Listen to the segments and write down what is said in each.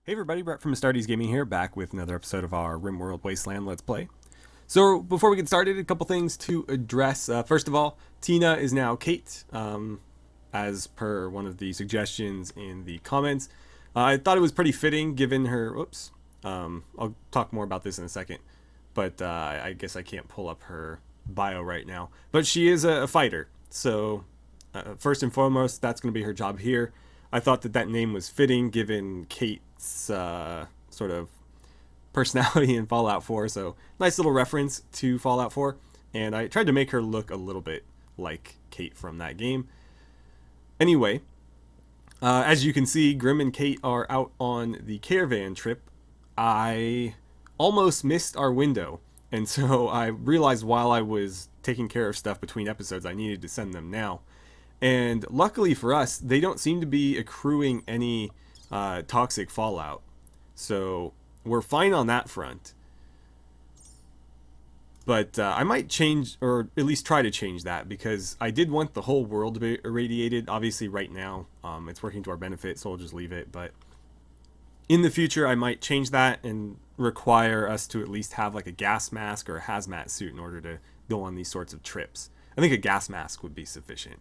Hey everybody, Brett from AstartesGaming here, back with another episode of our RimWorld Wasteland Let's Play. So before we get started, a couple things to address. First of all, Tina is now Cait, as per one of the suggestions in the comments. I thought it was pretty fitting given her, whoops, I'll talk more about this in a second, but I guess I can't pull up her bio right now. But she is a fighter, so first and foremost, that's going to be her job here. I thought that name was fitting given Cait's sort of personality in Fallout 4, so nice little reference to Fallout 4, and I tried to make her look a little bit like Cait from that game. Anyway, as you can see, Grim and Cait are out on the caravan trip. I almost missed our window, and so I realized while I was taking care of stuff between episodes I needed to send them now. And luckily for us, they don't seem to be accruing any toxic fallout. So we're fine on that front. But I might change, or at least try to change that, because I did want the whole world to be irradiated. Obviously right now it's working to our benefit, so I'll just leave it. But in the future I might change that and require us to at least have like a gas mask or a hazmat suit in order to go on these sorts of trips. I think a gas mask would be sufficient.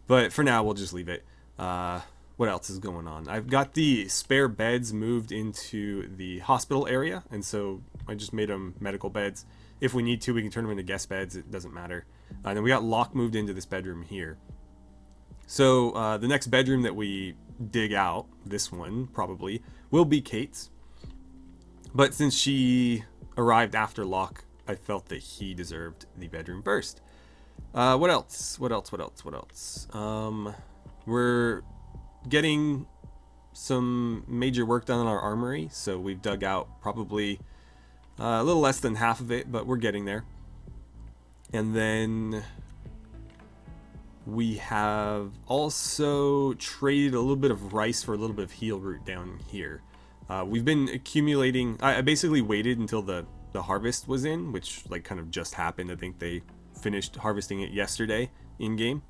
But for now, we'll just leave it. What else is going on? I've got the spare beds moved into the hospital area, and so I just made them medical beds. If we need to, we can turn them into guest beds. It doesn't matter. And then we got Locke moved into this bedroom here. So the next bedroom that we dig out, this one probably, will be Cait's. But since she arrived after Locke, I felt that he deserved the bedroom first. What else? We're getting some major work done on our armory, so we've dug out probably a little less than half of it, but we're getting there. And then we have also traded a little bit of rice for a little bit of heal root down here. We've been accumulating. I basically waited until the harvest was in, which like kind of just happened. I think they finished harvesting it yesterday in game,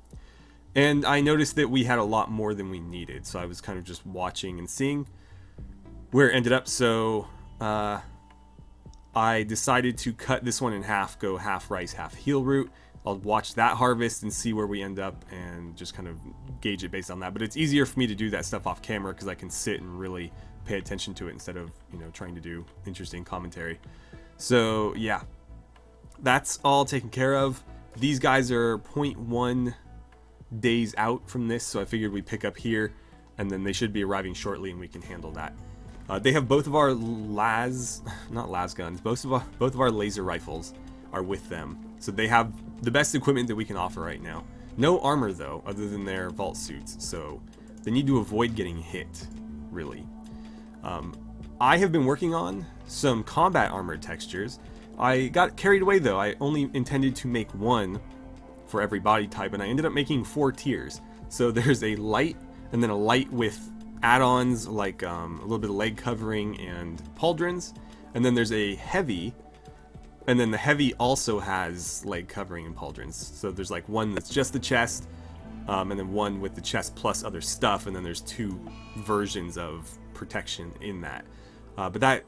and I noticed that we had a lot more than we needed, so I was kind of just watching and seeing where it ended up. So I decided to cut this one in half, go half rice, half heal root. I'll watch that harvest and see where we end up and just kind of gauge it based on that. But it's easier for me to do that stuff off camera because I can sit and really pay attention to it instead of, trying to do interesting commentary. So yeah, that's all taken care of. These guys are 0.1 days out from this, so I figured we'd pick up here, and then they should be arriving shortly, and we can handle that. They have both of our not las guns, both of our laser rifles are with them, so they have the best equipment that we can offer right now. No armor though, other than their vault suits, so they need to avoid getting hit, really. I have been working on some combat armor textures. I got carried away though. I only intended to make one for every body type, and I ended up making 4 tiers. So there's a light, and then a light with add-ons like a little bit of leg covering and pauldrons, and then there's a heavy, and then the heavy also has leg covering and pauldrons. So there's like one that's just the chest, and then one with the chest plus other stuff, and then there's 2 versions of protection in that. But that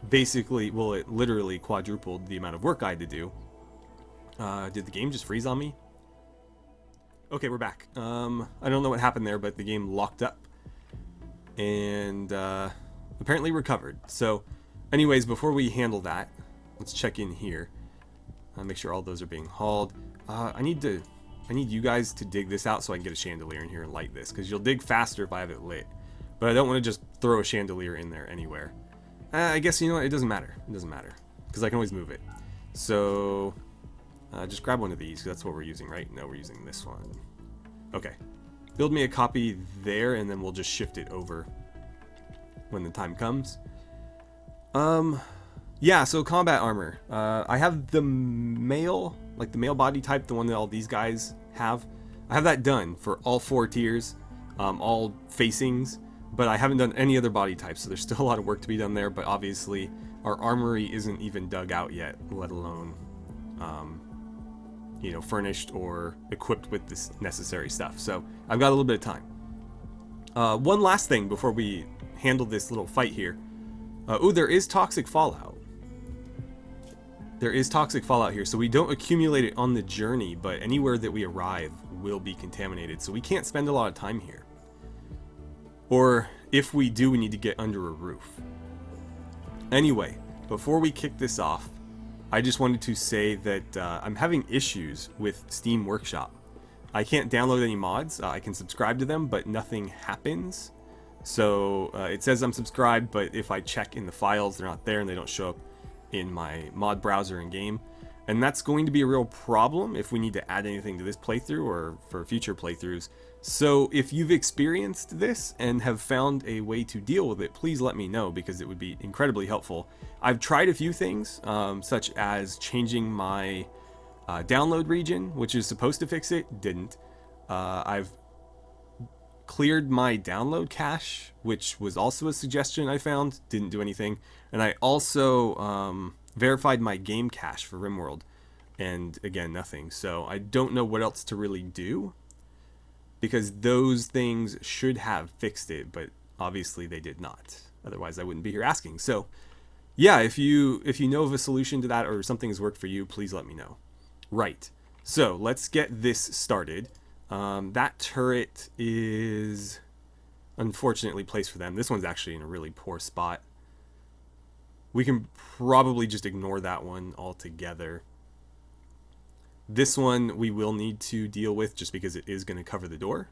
basically, well, it literally quadrupled the amount of work I had to do. Did the game just freeze on me? Okay, we're back. I don't know what happened there, but the game locked up and apparently recovered. So anyways, before we handle that, let's check in here. Make sure all those are being hauled. I need you guys to dig this out so I can get a chandelier in here and light this, because you'll dig faster if I have it lit. But I don't want to just throw a chandelier in there anywhere. I guess, you know what, it doesn't matter. It doesn't matter, because I can always move it. So just grab one of these, because that's what we're using, right? No, we're using this one. Okay. Build me a copy there, and then we'll just shift it over when the time comes. Yeah, so combat armor. I have the male body type, the one that all these guys have. I have that done for all 4 tiers, all facings. But I haven't done any other body types, so there's still a lot of work to be done there. But obviously, our armory isn't even dug out yet, let alone, furnished or equipped with this necessary stuff. So I've got a little bit of time. One last thing before we handle this little fight here. Oh, there is toxic fallout. There is toxic fallout here, so we don't accumulate it on the journey, but anywhere that we arrive will be contaminated, so we can't spend a lot of time here. Or if we do, we need to get under a roof. Anyway, before we kick this off, I just wanted to say that I'm having issues with Steam Workshop. I can't download any mods. I can subscribe to them, but nothing happens. So it says I'm subscribed, but if I check in the files, they're not there and they don't show up in my mod browser in game. And that's going to be a real problem if we need to add anything to this playthrough or for future playthroughs. So if you've experienced this and have found a way to deal with it, please let me know, because it would be incredibly helpful. I've tried a few things, such as changing my download region, which is supposed to fix it, didn't. I've cleared my download cache, which was also a suggestion I found, didn't do anything. And I also verified my game cache for RimWorld, and again, nothing. So I don't know what else to really do, because those things should have fixed it, but obviously they did not. Otherwise I wouldn't be here asking. So yeah, if you know of a solution to that or something has worked for you, please let me know. Right, so let's get this started. That turret is unfortunately placed for them. This one's actually in a really poor spot. We can probably just ignore that one altogether. This one we will need to deal with just because it is going to cover the door.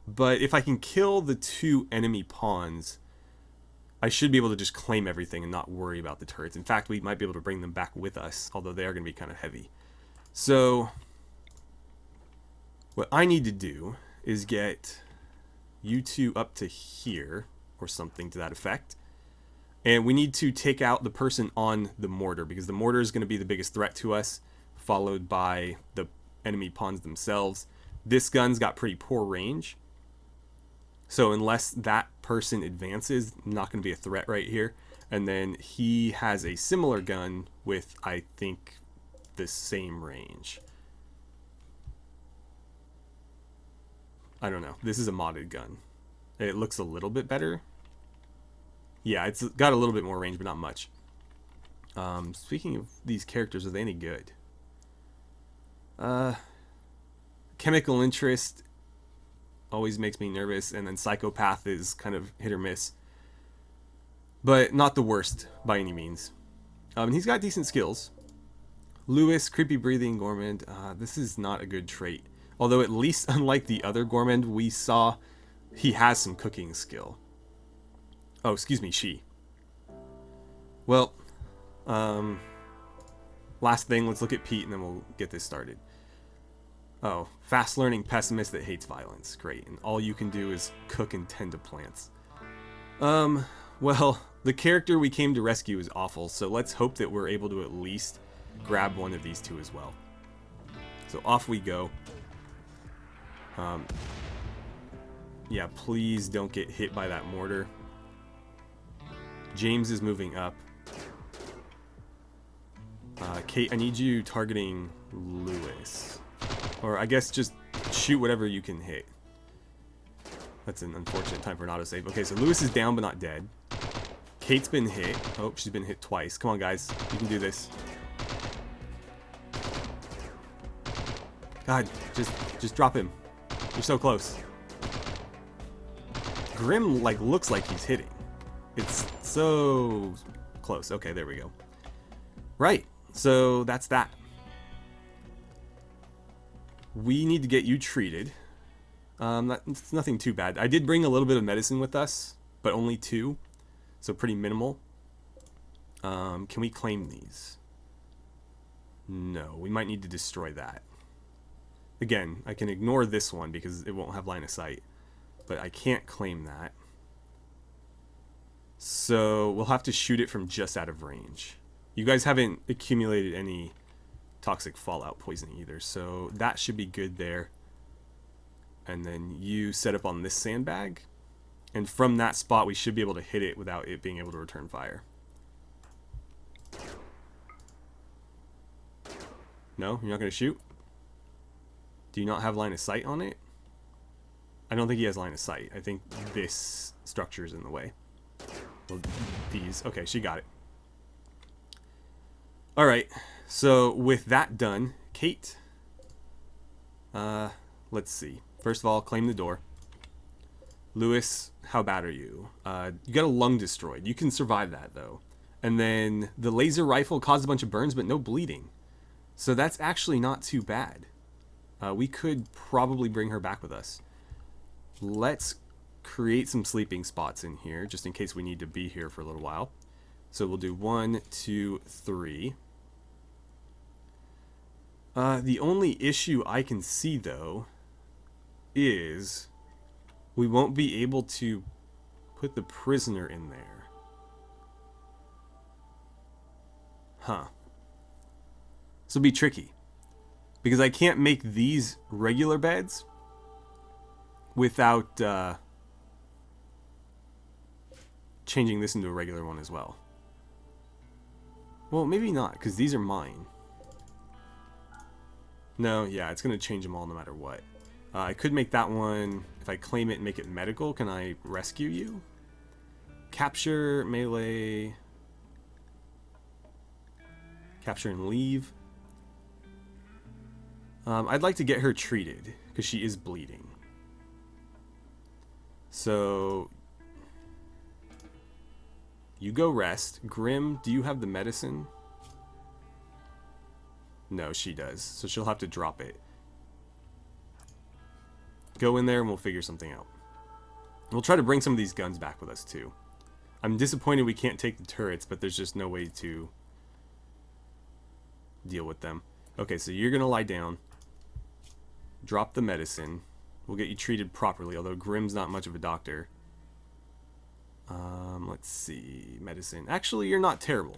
But if I can kill the 2 enemy pawns, I should be able to just claim everything and not worry about the turrets. In fact, we might be able to bring them back with us, although they are going to be kind of heavy. So what I need to do is get you 2 up to here, or something to that effect. And we need to take out the person on the mortar, because the mortar is going to be the biggest threat to us, followed by the enemy pawns themselves. This gun's got pretty poor range, so unless that person advances, not going to be a threat right here. And then he has a similar gun with, I think, the same range. I don't know. This is a modded gun. It looks a little bit better. Yeah, it's got a little bit more range, but not much. Speaking of these characters, are they any good? Chemical Interest always makes me nervous, and then Psychopath is kind of hit or miss. But not the worst by any means. He's got decent skills. Lewis, Creepy Breathing Gourmand. This is not a good trait. Although at least, unlike the other Gourmand we saw, he has some cooking skill. Oh, excuse me, she. Well, last thing, let's look at Pete and then we'll get this started. Oh, fast learning pessimist that hates violence. Great. And all you can do is cook and tend to plants. Well, the character we came to rescue is awful, so let's hope that we're able to at least grab one of these 2 as well. So off we go. Yeah, please don't get hit by that mortar. James is moving up. Cait, I need you targeting Lewis. Or I guess just shoot whatever you can hit. That's an unfortunate time for an autosave. Okay, so Lewis is down but not dead. Cait's been hit. Oh, she's been hit twice. Come on, guys. You can do this. God, just drop him. You're so close. Grim, like, looks like he's hitting. It's so close. Okay, there we go. Right, so that's that. We need to get you treated. It's nothing too bad. I did bring a little bit of medicine with us, but only 2, so pretty minimal. Can we claim these? No, we might need to destroy that. Again, I can ignore this one because it won't have line of sight, but I can't claim that. So we'll have to shoot it from just out of range. You guys haven't accumulated any toxic fallout poisoning either, so that should be good there. And then you set up on this sandbag, and from that spot we should be able to hit it without it being able to return fire. No, you're not going to shoot? Do you not have line of sight on it? I don't think he has line of sight. I think this structure is in the way. Well, these. Okay, she got it. Alright, so with that done, Cait. Let's see. First of all, claim the door. Lewis, how bad are you? You got a lung destroyed. You can survive that, though. And then the laser rifle caused a bunch of burns, but no bleeding. So that's actually not too bad. We could probably bring her back with us. Let's create some sleeping spots in here, just in case we need to be here for a little while. So we'll do 1, 2, 3. The only issue I can see, though, is we won't be able to put the prisoner in there. Huh. This will be tricky, because I can't make these regular beds without changing this into a regular one as well. Well, maybe not, because these are mine. No, yeah, it's going to change them all no matter what. I could make that one, if I claim it and make it medical, can I rescue you? Capture, melee, capture and leave. I'd like to get her treated, because she is bleeding. So, you go rest. Grim, do you have the medicine? No, she does. So she'll have to drop it. Go in there and we'll figure something out. We'll try to bring some of these guns back with us too. I'm disappointed we can't take the turrets, but there's just no way to deal with them. Okay, so you're going to lie down. Drop the medicine. We'll get you treated properly, although Grim's not much of a doctor. Let's see. Medicine. Actually, you're not terrible.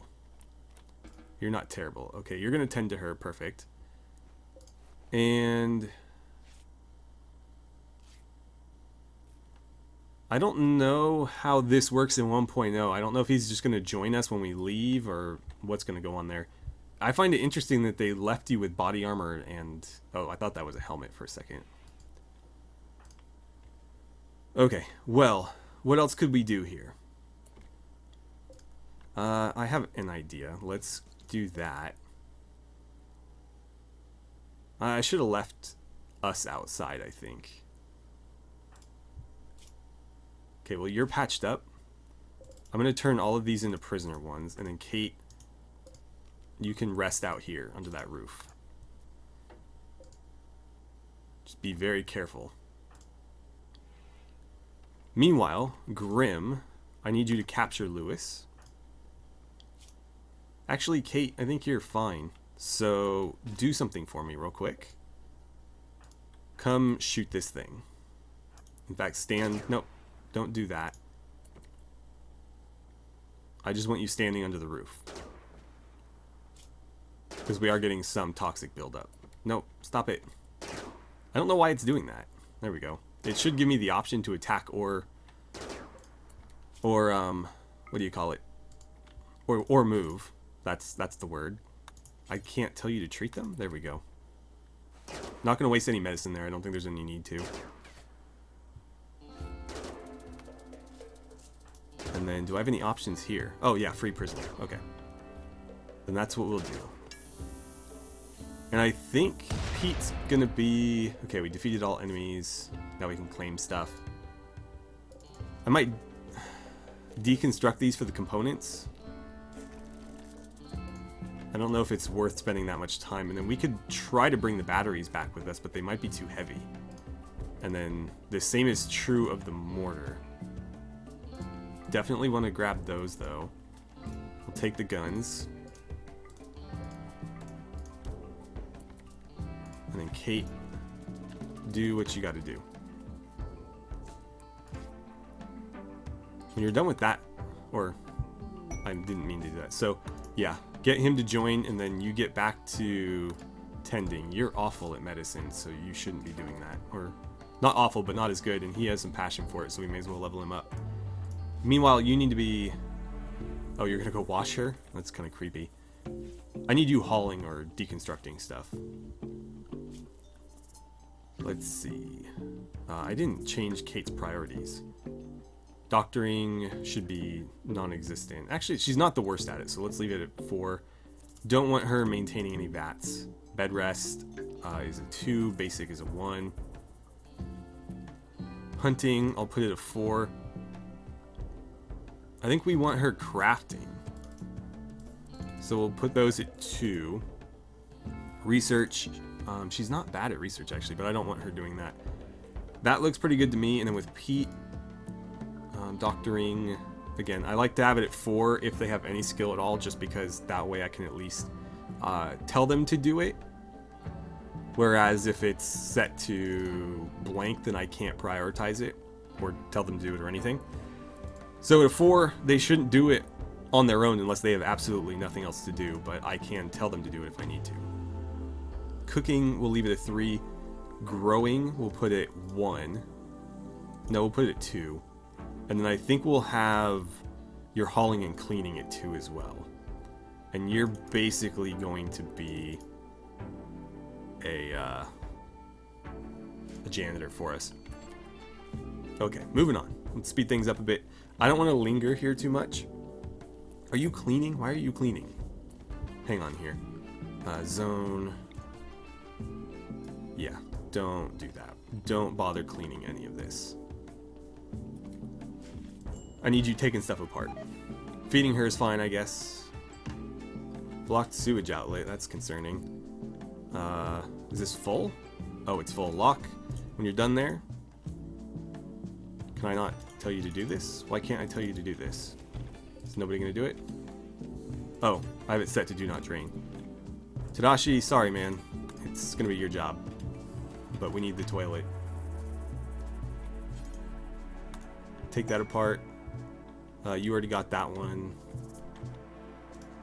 You're not terrible. Okay, you're going to tend to her. Perfect. And I don't know how this works in 1.0. I don't know if he's just going to join us when we leave or what's going to go on there. I find it interesting that they left you with body armor and... Oh, I thought that was a helmet for a second. Okay, well, what else could we do here? I have an idea. Let's do that. I should have left us outside, I think. Okay, well, you're patched up. I'm going to turn all of these into prisoner ones, and then Cait, you can rest out here under that roof. Just be very careful. Meanwhile, Grim, I need you to capture Lewis. Actually, Cait, I think you're fine. So, do something for me real quick. Come shoot this thing. In fact, stand... Nope, don't do that. I just want you standing under the roof. Because we are getting some toxic buildup. Nope, stop it. I don't know why it's doing that. There we go. It should give me the option to attack or what do you call it? Or move. That's the word. I can't tell you to treat them. There we go. Not going to waste any medicine there. I don't think there's any need to. And then, do I have any options here? Oh, yeah, free prisoner. Okay. Then that's what we'll do. And I think Pete's going to be... Okay, we defeated all enemies. Now we can claim stuff. I might deconstruct these for the components. I don't know if it's worth spending that much time. And then we could try to bring the batteries back with us, but they might be too heavy. And then the same is true of the mortar. Definitely want to grab those, though. We'll take the guns. And then Cait, do what you got to do. When you're done with that, or I didn't mean to do that. So, yeah, get him to join, and then you get back to tending. You're awful at medicine, so you shouldn't be doing that. Or, not awful, but not as good, and he has some passion for it, so we may as well level him up. Meanwhile, you need to be... Oh, you're going to go wash her? That's kind of creepy. I need you hauling or deconstructing stuff. Let's see. I didn't change Cait's priorities. Doctoring should be non-existent. Actually, she's not the worst at it, so let's leave it at 4. Don't want her maintaining any VATs. Bed rest is a 2. Basic is a 1. Hunting, I'll put it at 4. I think we want her crafting, so we'll put those at 2. Research, she's not bad at research actually, but I don't want her doing that. That looks pretty good to me. And then with Pete, doctoring, again, I like to have it at 4 if they have any skill at all, just because that way I can at least tell them to do it. Whereas if it's set to blank, then I can't prioritize it or tell them to do it or anything. So at 4, they shouldn't do it on their own unless they have absolutely nothing else to do, but I can tell them to do it if I need to. Cooking, we'll leave it at 3. Growing, we'll put it 1. No, we'll put it at 2. And then I think we'll have your hauling and cleaning at 2 as well. And you're basically going to be a janitor for us. Okay, moving on. Let's speed things up a bit. I don't want to linger here too much. Are you cleaning? Why are you cleaning? Hang on here. Zone. Yeah, don't do that. Don't bother cleaning any of this. I need you taking stuff apart. Feeding her is fine, I guess. Blocked sewage outlet, that's concerning. Is this full? Oh, it's full. Lock. When you're done there. Can I not tell you to do this? Why can't I tell you to do this? Is nobody gonna do it? Oh, I have it set to do not drain. Tadashi, sorry man. It's gonna be your job. But we need the toilet. Take that apart. You already got that one.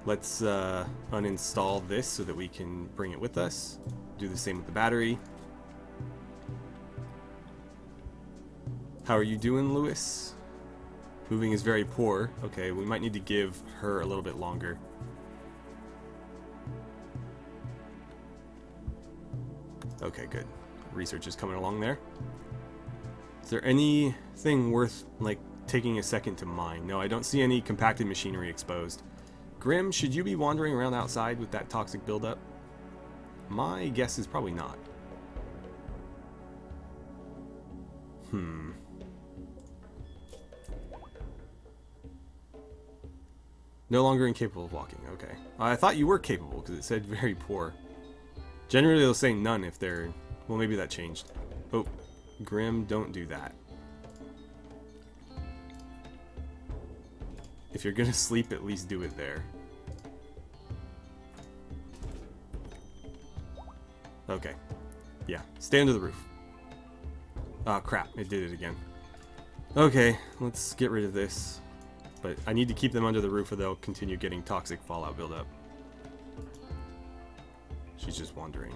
Let's uninstall this so that we can bring it with us. Do the same with the battery. How are you doing, Lewis? Moving is very poor. Okay, we might need to give her a little bit longer. Okay, good. Research is coming along there. Is there anything worth, like, taking a second to mine? No, I don't see any compacted machinery exposed. Grim, should you be wandering around outside with that toxic buildup? My guess is probably not. No longer incapable of walking. Okay. I thought you were capable because it said very poor. Generally they'll say none if they're... Well, maybe that changed. Oh, Grim, don't do that. If you're gonna sleep, at least do it there. Okay. Yeah, stay under the roof. Oh, crap. It did it again. Okay, let's get rid of this. But I need to keep them under the roof or they'll continue getting toxic fallout buildup. She's just wandering.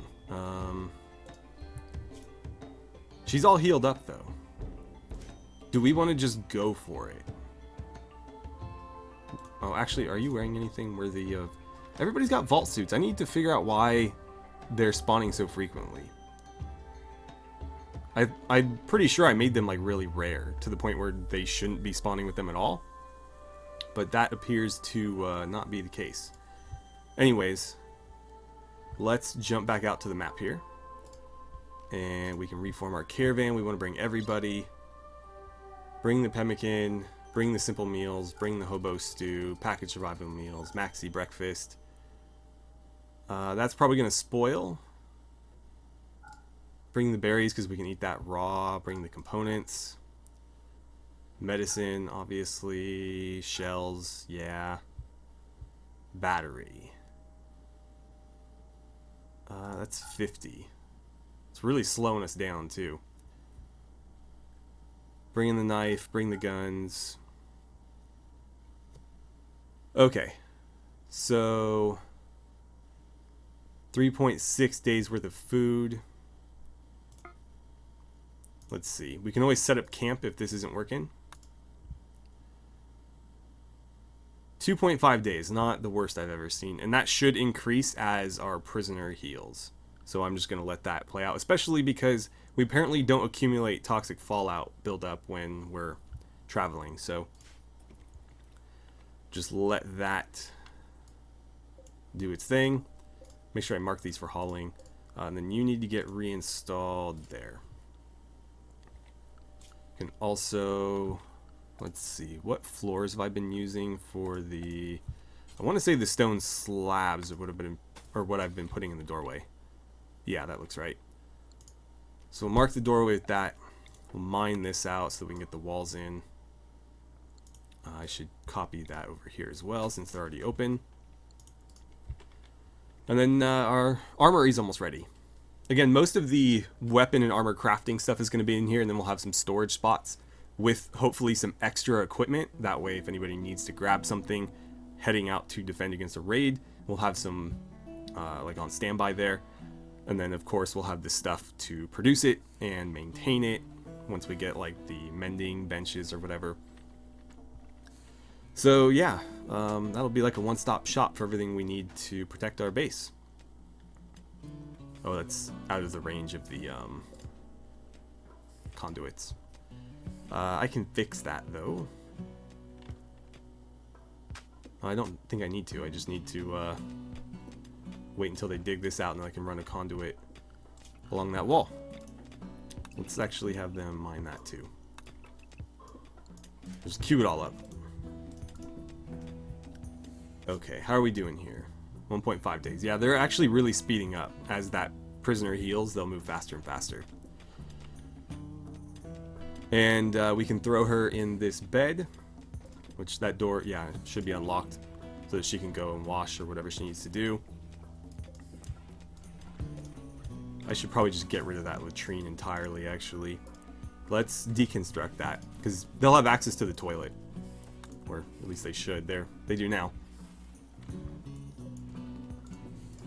She's all healed up, though. Do we want to just go for it? Oh, actually, are you wearing anything worthy of... Everybody's got vault suits. I need to figure out why they're spawning so frequently. I'm pretty sure I made them, like, really rare, to the point where they shouldn't be spawning with them at all. But that appears to not be the case. Anyways, let's jump back out to the map here. And we can reform our caravan. We want to bring everybody. Bring the pemmican. Bring the simple meals. Bring the hobo stew. Packaged survival meals. Maxi breakfast. That's probably going to spoil. Bring the berries because we can eat that raw. Bring the components. Medicine, obviously. Shells, yeah. Battery. That's 50. It's really slowing us down, too. Bring in the knife, bring the guns. Okay. So... 3.6 days worth of food. Let's see. We can always set up camp if this isn't working. 2.5 days, not the worst I've ever seen. And that should increase as our prisoner heals. So I'm just going to let that play out, especially because we apparently don't accumulate toxic fallout buildup when we're traveling, so just let that do its thing. Make sure I mark these for hauling, and then you need to get reinstalled there. You can also, let's see, what floors have I been using for the, I want to say the stone slabs would have been, or what I've been putting in the doorway. Yeah, that looks right. So we'll mark the doorway with that. We'll mine this out so that we can get the walls in. I should copy that over here as well since they're already open. And then our armory is almost ready. Again, most of the weapon and armor crafting stuff is going to be in here, and then we'll have some storage spots with hopefully some extra equipment. That way, if anybody needs to grab something heading out to defend against a raid, we'll have some like on standby there. And then, of course, we'll have the stuff to produce it and maintain it once we get like the mending benches or whatever. So yeah, that'll be like a one-stop shop for everything we need to protect our base. Oh, that's out of the range of the conduits. I can fix that though. I don't think I need to. I just need to wait until they dig this out and then I can run a conduit along that wall. Let's actually have them mine that too. Just queue it all up. Okay, how are we doing here? 1.5 days. Yeah, they're actually really speeding up. As that prisoner heals, they'll move faster and faster. And we can throw her in this bed, which that door, yeah, should be unlocked so that she can go and wash or whatever she needs to do. I should probably just get rid of that latrine entirely, actually. Let's deconstruct that, because they'll have access to the toilet. Or at least they should. They do now.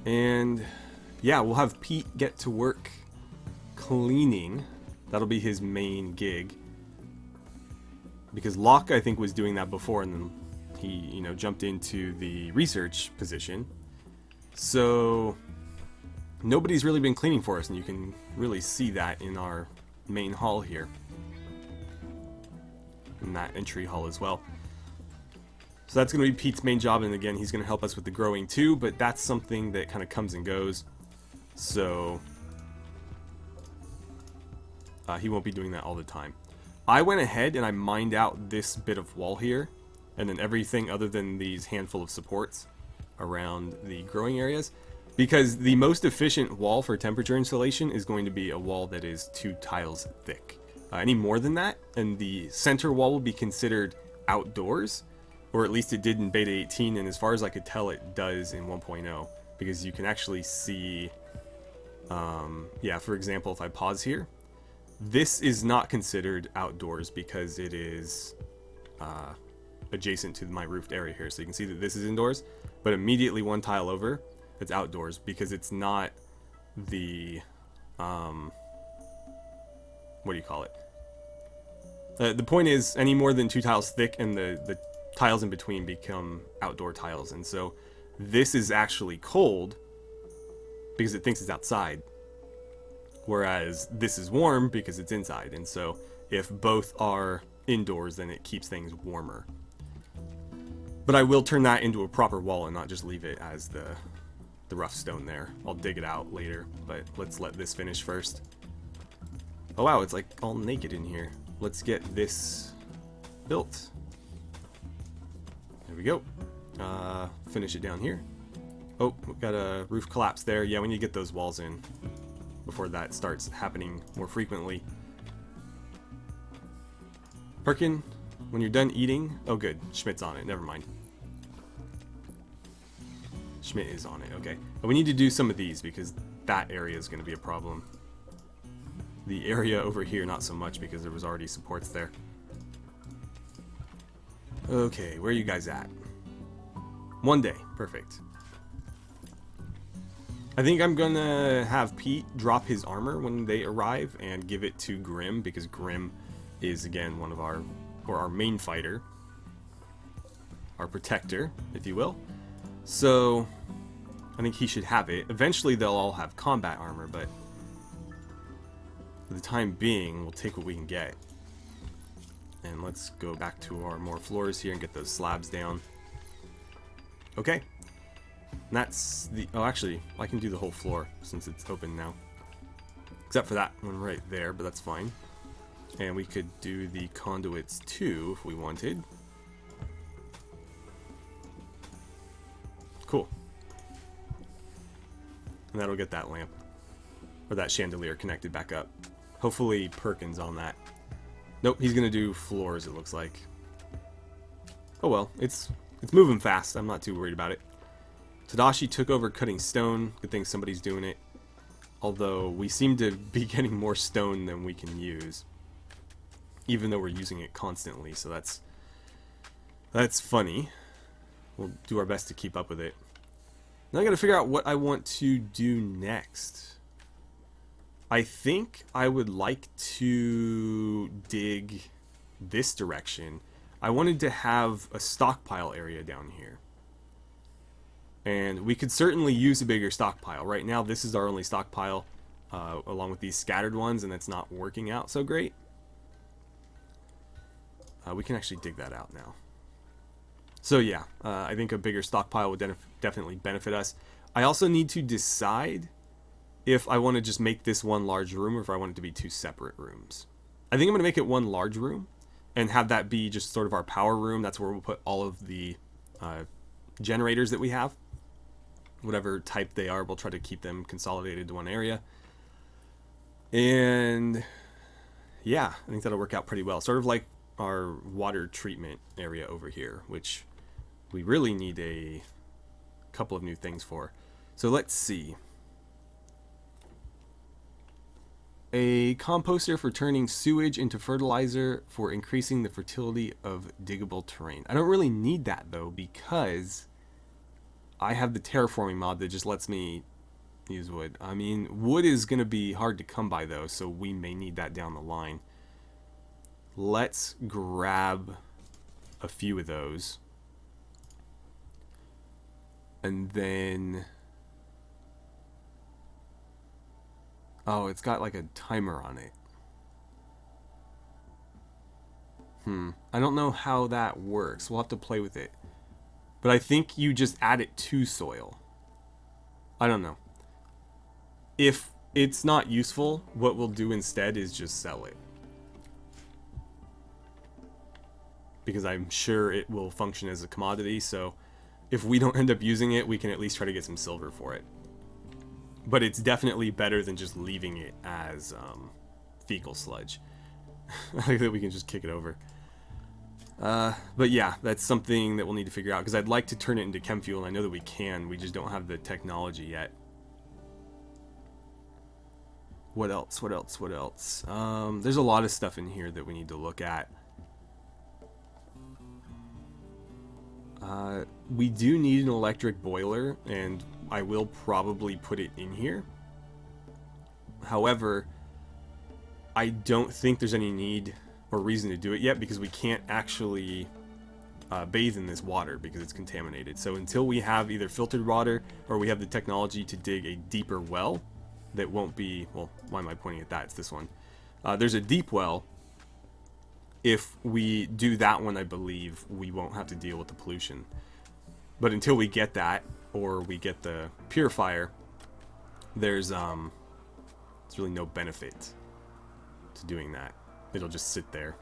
And yeah, we'll have Pete get to work cleaning. That'll be his main gig. Because Locke, I think, was doing that before, and then he, you know, jumped into the research position. So nobody's really been cleaning for us, and you can really see that in our main hall here. In that entry hall as well. So that's going to be Pete's main job, and again, he's going to help us with the growing too, but that's something that kind of comes and goes. So he won't be doing that all the time. I went ahead and I mined out this bit of wall here, and then everything other than these handful of supports around the growing areas, because the most efficient wall for temperature insulation is going to be a wall that is 2 tiles thick. Any more than that, and the center wall will be considered outdoors, or at least it did in Beta 18, and as far as I could tell, it does in 1.0, because you can actually see, yeah, for example, if I pause here, this is not considered outdoors because it is adjacent to my roofed area here, so you can see that this is indoors, but immediately 1 tile over, it's outdoors, because it's not the, what do you call it? The point is, any more than 2 tiles thick, and the tiles in between become outdoor tiles, and so this is actually cold because it thinks it's outside, whereas this is warm because it's inside. And so if both are indoors, then it keeps things warmer. But I will turn that into a proper wall and not just leave it as the rough stone there. I'll dig it out later, but let's let this finish first. Oh wow, it's like all naked in here. Let's get this built. There we go. Finish it down here. Oh, we've got a roof collapse there. Yeah, we need to get those walls in before that starts happening more frequently. Perkin, when you're done eating... Oh, good. Schmidt's on it. Never mind. Schmidt is on it. Okay. But we need to do some of these because that area is going to be a problem. The area over here, not so much because there was already supports there. Okay, where are you guys at? 1 day. Perfect. I think I'm gonna have Pete drop his armor when they arrive and give it to Grim, because Grim is, again, one of our main fighter. Our protector, if you will. So, I think he should have it. Eventually they'll all have combat armor, but for the time being, we'll take what we can get. And let's go back to our more floors here and get those slabs down. Okay. And that's the... Oh, actually, I can do the whole floor since it's open now. Except for that one right there, but that's fine. And we could do the conduits too if we wanted. Cool. And that'll get that lamp, or that chandelier, connected back up. Hopefully Perkins on that. Nope, he's gonna do floors, it looks like. Oh well, it's moving fast. I'm not too worried about it. Tadashi took over cutting stone. Good thing somebody's doing it. Although we seem to be getting more stone than we can use, even though we're using it constantly. So that's funny. We'll do our best to keep up with it. Now I gotta figure out what I want to do next. I think I would like to dig this direction. I wanted to have a stockpile area down here. And we could certainly use a bigger stockpile. Right now this is our only stockpile, along with these scattered ones, and that's not working out so great. We can actually dig that out now. So yeah, I think a bigger stockpile would definitely benefit us. I also need to decide if I want to just make this one large room or if I want it to be two separate rooms. I think I'm going to make it one large room and have that be just sort of our power room. That's where we'll put all of the generators that we have. Whatever type they are, we'll try to keep them consolidated to one area. And yeah, I think that'll work out pretty well. Sort of like our water treatment area over here, which we really need a couple of new things for. So let's see. A composter for turning sewage into fertilizer for increasing the fertility of diggable terrain. I don't really need that though, because I have the terraforming mod that just lets me use wood. I mean, wood is going to be hard to come by though, so we may need that down the line. Let's grab a few of those. And then... Oh, it's got like a timer on it. I don't know how that works. We'll have to play with it. But I think you just add it to soil. I don't know. If it's not useful, what we'll do instead is just sell it. Because I'm sure it will function as a commodity, so if we don't end up using it, we can at least try to get some silver for it. But it's definitely better than just leaving it as fecal sludge. I think that we can just kick it over. But yeah, that's something that we'll need to figure out, because I'd like to turn it into chem fuel, and I know that we can. We just don't have the technology yet. What else? What else? What else? There's a lot of stuff in here that we need to look at. We do need an electric boiler, and I will probably put it in here. However, I don't think there's any need or reason to do it yet, because we can't actually bathe in this water because it's contaminated. So until we have either filtered water or we have the technology to dig a deeper well that won't be, well, why am I pointing at that? It's this one. There's a deep well. If we do that one, I believe we won't have to deal with the pollution. But until we get that, or we get the purifier, there's really no benefit to doing that. It'll just sit there.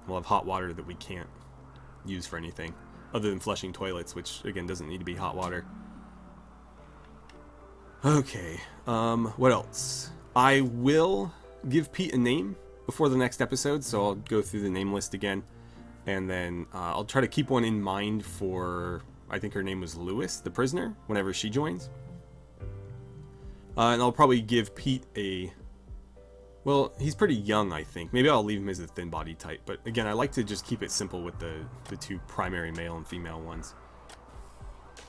We'll have hot water that we can't use for anything other than flushing toilets, which again doesn't need to be hot water. Okay, what else? I will give Pete a name before the next episode, so I'll go through the name list again, and then I'll try to keep one in mind for, I think her name was Lewis, the prisoner, whenever she joins. And I'll probably give Pete a... Well, he's pretty young, I think. Maybe I'll leave him as a thin body type. But again, I like to just keep it simple with the two primary male and female ones.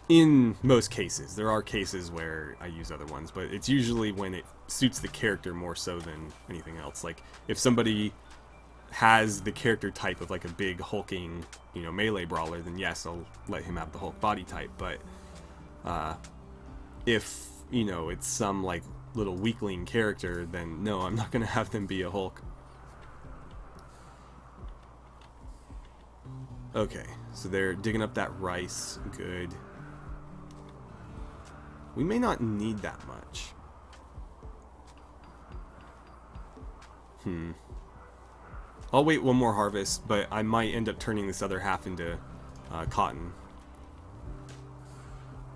In most cases. There are cases where I use other ones, but it's usually when it suits the character more so than anything else. Like, if somebody has the character type of like a big hulking, you know, melee brawler, then yes, I'll let him have the Hulk body type. But if, you know, it's some like little weakling character, then no, I'm not going to have them be a Hulk. Okay, so they're digging up that rice. Good. We may not need that much. I'll wait one more harvest, but I might end up turning this other half into cotton.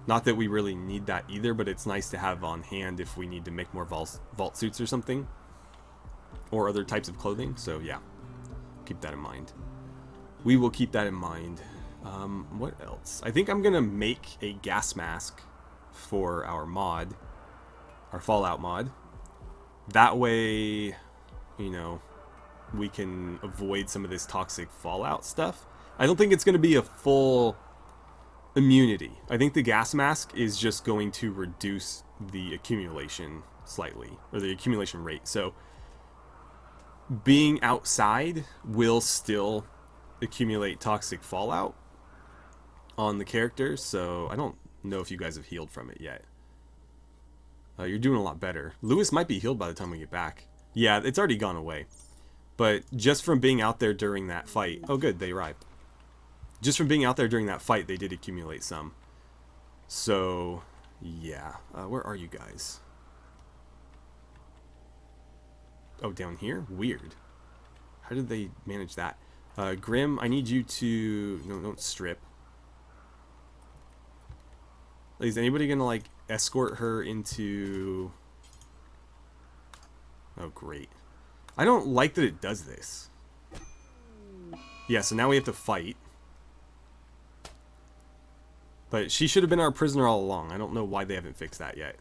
Not that we really need that either, but it's nice to have on hand if we need to make more vault suits or something. Or other types of clothing, so yeah. Keep that in mind. We will keep that in mind. What else? I think I'm going to make a gas mask for our mod. Our Fallout mod. That way, you know, we can avoid some of this toxic Fallout stuff. I don't think it's going to be a full immunity. I think the gas mask is just going to reduce the accumulation slightly, or the accumulation rate. So being outside will still accumulate toxic Fallout on the characters, so I don't know if you guys have healed from it yet. You're doing a lot better. Lewis might be healed by the time we get back. Yeah, it's already gone away. But just from being out there during that fight... Oh good, they arrived. Just from being out there during that fight, they did accumulate some. So, yeah. Where are you guys? Oh, down here? Weird. How did they manage that? Grim, I need you to... No, don't strip. Is anybody gonna, like, escort her into... Oh, great. I don't like that it does this. Yeah, so now we have to fight. But she should have been our prisoner all along. I don't know why they haven't fixed that yet.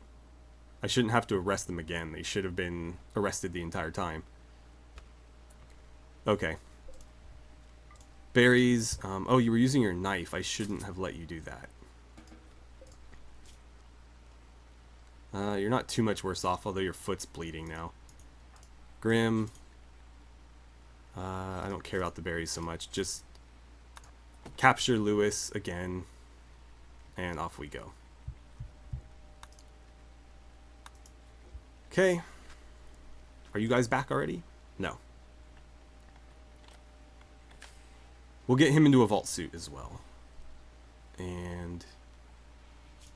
I shouldn't have to arrest them again. They should have been arrested the entire time. Okay. Berries. Oh, you were using your knife. I shouldn't have let you do that. You're not too much worse off, although your foot's bleeding now. Grim. I don't care about the berries so much. Just capture Lewis again. And off we go. Okay. Are you guys back already? No. We'll get him into a vault suit as well. And...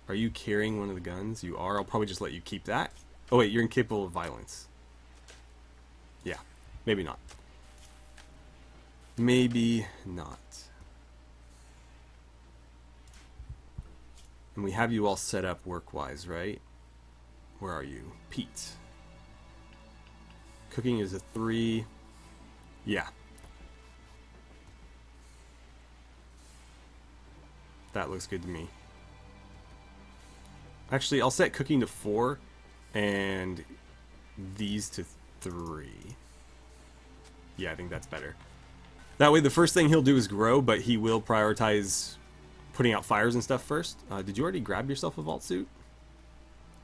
Are you carrying one of the guns? You are. I'll probably just let you keep that. Oh wait, you're incapable of violence. Yeah. Maybe not. Maybe not. And we have you all set up work-wise, right? Where are you? Pete. Cooking is a 3. Yeah. That looks good to me. Actually, I'll set cooking to 4 and these to 3. Yeah, I think that's better. That way the first thing he'll do is grow, but he will prioritize putting out fires and stuff first. Did you already grab yourself a vault suit?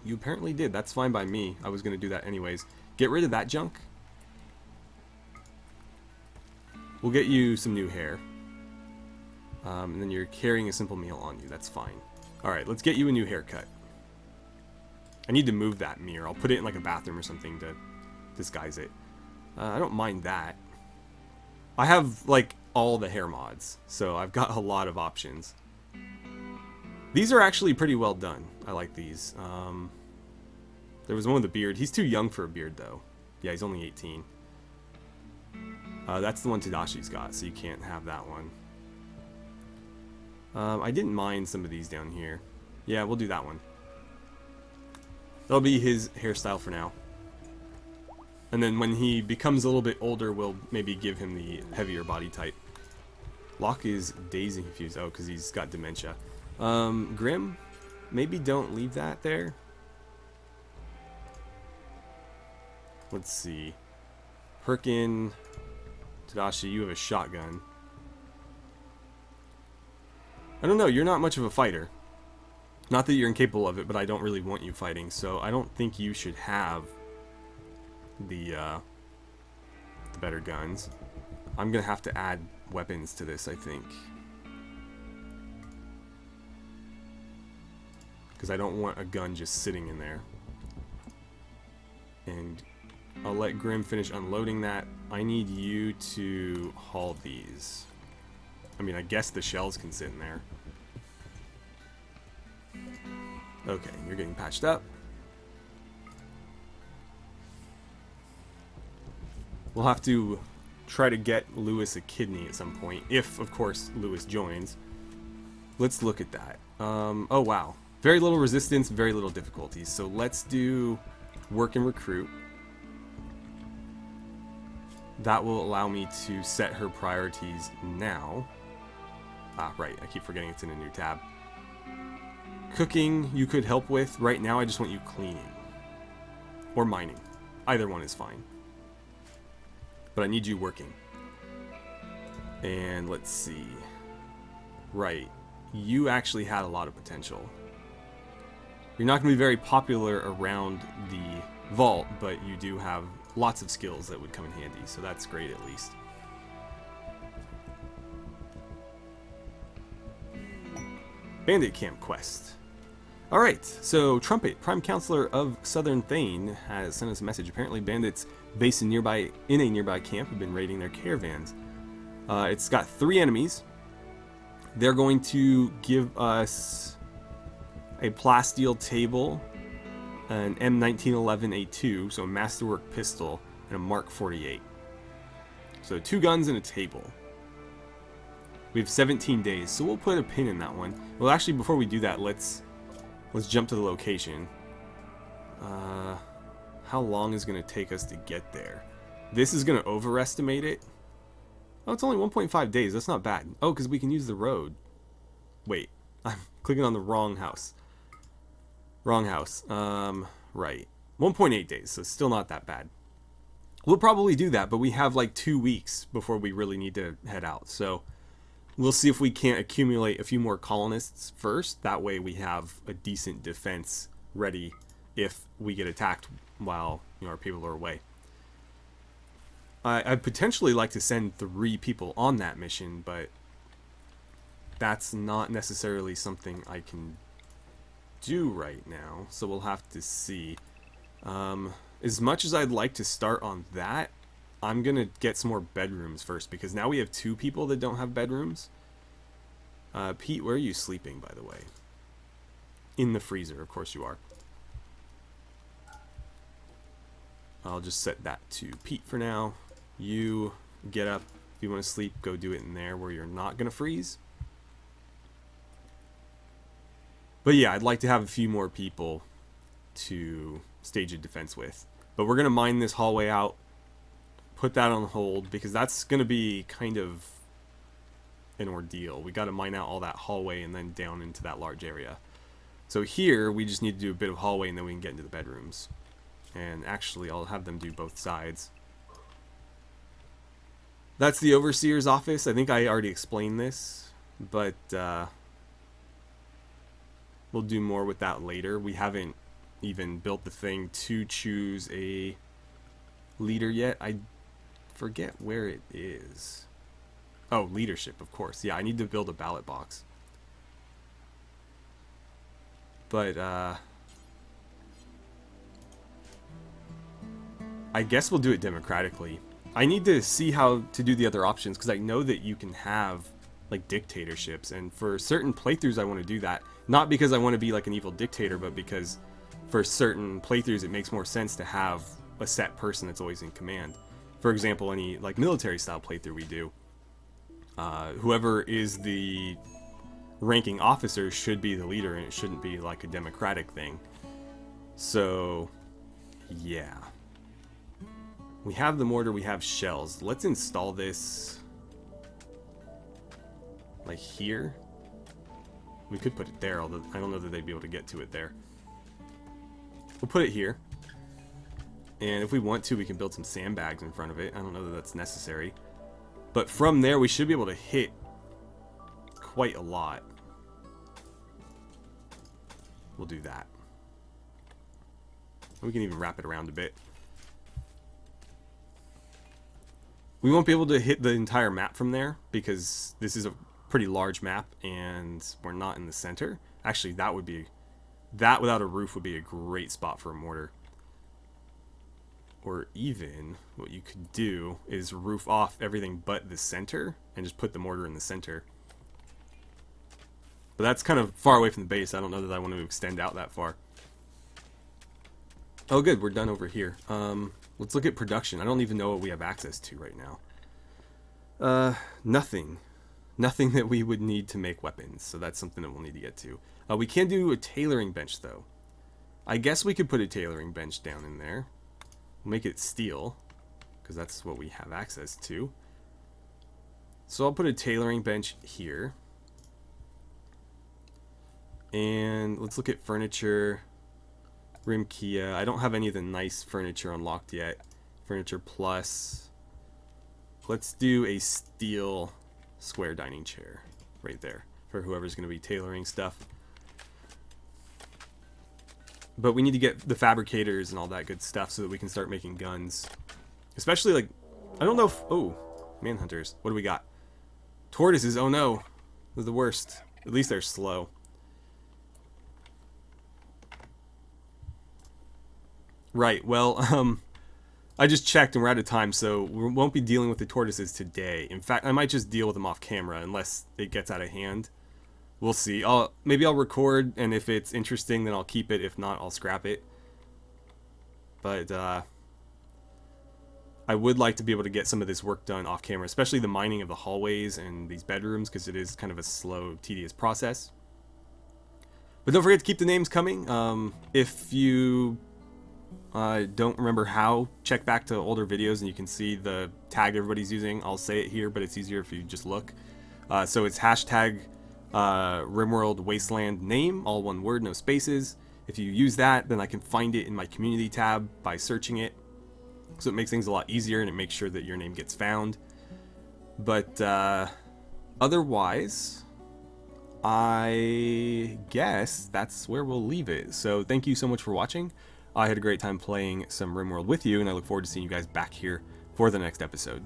You apparently did. That's fine by me. I was going to do that anyways. Get rid of that junk. We'll get you some new hair. And then you're carrying a simple meal on you. That's fine. Alright, let's get you a new haircut. I need to move that mirror. I'll put it in like a bathroom or something to disguise it. I don't mind that. I have like all the hair mods, so I've got a lot of options. These are actually pretty well done. I like these. There was one with a beard. He's too young for a beard though. Yeah, he's only 18. That's the one Tadashi's got, so you can't have that one. I didn't mind some of these down here. Yeah, we'll do that one. That'll be his hairstyle for now. And then when he becomes a little bit older, we'll maybe give him the heavier body type. Locke is dazed and confused. Oh, because he's got dementia. Grim, maybe don't leave that there. Let's see. Perkin, Tadashi, you have a shotgun. I don't know, you're not much of a fighter. Not that you're incapable of it, but I don't really want you fighting, so I don't think you should have the better guns. I'm gonna have to add weapons to this, I think. Because I don't want a gun just sitting in there. And I'll let Grim finish unloading that. I need you to haul these. I mean, I guess the shells can sit in there. Okay, you're getting patched up. We'll have to try to get Lewis a kidney at some point, if, of course, Lewis joins. Let's look at that. Oh, wow. Very little resistance, very little difficulties. So let's do work and recruit. That will allow me to set her priorities now. Ah, right. I keep forgetting it's in a new tab. Cooking, you could help with. Right now, I just want you cleaning. Or mining. Either one is fine. But I need you working. And let's see. Right. You actually had a lot of potential. You're not going to be very popular around the vault, but you do have lots of skills that would come in handy, so that's great at least. Bandit Camp Quest. Alright, so Trumpet, Prime Counselor of Southern Thane, has sent us a message. Apparently bandits based in a nearby camp have been raiding their caravans. It's got 3 enemies. They're going to give us a plasteel table, an M1911A2, so a Masterwork pistol, and a Mark 48. So 2 guns and a table. We have 17 days, so we'll put a pin in that one. Well, actually, before we do that, let's jump to the location. How long is going to take us to get there? This is going to overestimate it. Oh, it's only 1.5 days. That's not bad. Oh, because we can use the road. Wait, I'm clicking on the wrong house. Wrong house. Right. 1.8 days, so still not that bad. We'll probably do that, but we have like 2 weeks before we really need to head out. So we'll see if we can't accumulate a few more colonists first. That way we have a decent defense ready if we get attacked while our people are away. I'd potentially like to send 3 people on that mission, but that's not necessarily something I can do right now, so we'll have to see. As much as I'd like to start on that, I'm gonna get some more bedrooms first, because now we have 2 people that don't have bedrooms. Pete, where are you sleeping, by the way? In the freezer, of course you are. I'll just set that to Pete for now. You get up. If you want to sleep, go do it in there where you're not gonna freeze. But yeah, I'd like to have a few more people to stage a defense with. But we're going to mine this hallway out, put that on hold, because that's going to be kind of an ordeal. We got to mine out all that hallway and then down into that large area. So here, we just need to do a bit of hallway and then we can get into the bedrooms. And actually, I'll have them do both sides. That's the Overseer's office. I think I already explained this, but we'll do more with that later. We haven't even built the thing to choose a leader yet. I forget where it is. Oh, leadership, of course. Yeah, I need to build a ballot box. But, I guess we'll do it democratically. I need to see how to do the other options, because I know that you can have like dictatorships, and for certain playthroughs I want to do that. Not because I want to be like an evil dictator, but because for certain playthroughs it makes more sense to have a set person that's always in command. For example, any like military style playthrough we do, whoever is the ranking officer should be the leader, and it shouldn't be like a democratic thing. So yeah, we have the mortar, we have shells. Let's install this like here. We could put it there, although I don't know that they'd be able to get to it there. We'll put it here. And if we want to, we can build some sandbags in front of it. I don't know that that's necessary. But from there, we should be able to hit quite a lot. We'll do that. We can even wrap it around a bit. We won't be able to hit the entire map from there, because this is a pretty large map and we're not in the center. Actually, that without a roof would be a great spot for a mortar. Or even what you could do is roof off everything but the center and just put the mortar in the center. But that's kind of far away from the base. I don't know that I want to extend out that far. Oh good, we're done over here. Let's look at production. I don't even know what we have access to right now. Nothing. Nothing that we would need to make weapons, so that's something that we'll need to get to. We can do a tailoring bench though. I guess we could put a tailoring bench down in there. We'll make it steel, because that's what we have access to. So I'll put a tailoring bench here. And let's look at furniture. RimKia. I don't have any of the nice furniture unlocked yet. Furniture plus. Let's do a steel square dining chair right there for whoever's going to be tailoring stuff. But we need to get the fabricators and all that good stuff so that we can start making guns. Especially, like, I don't know if... Oh, manhunters. What do we got? Tortoises. Oh, no. They're the worst. At least they're slow. Right, well, I just checked and we're out of time, so we won't be dealing with the tortoises today. In fact, I might just deal with them off camera unless it gets out of hand. We'll see. Maybe I'll record, and if it's interesting, then I'll keep it. If not, I'll scrap it. But I would like to be able to get some of this work done off camera, especially the mining of the hallways and these bedrooms, because it is kind of a slow, tedious process. But don't forget to keep the names coming. If you don't remember how, check back to older videos and you can see the tag everybody's using. I'll say it here, but it's easier if you just look. So it's hashtag RimWorld Wasteland name, all one word, no spaces. If you use that, then I can find it in my community tab by searching it. So it makes things a lot easier and it makes sure that your name gets found. But otherwise, I guess that's where we'll leave it. So thank you so much for watching. I had a great time playing some RimWorld with you, and I look forward to seeing you guys back here for the next episode.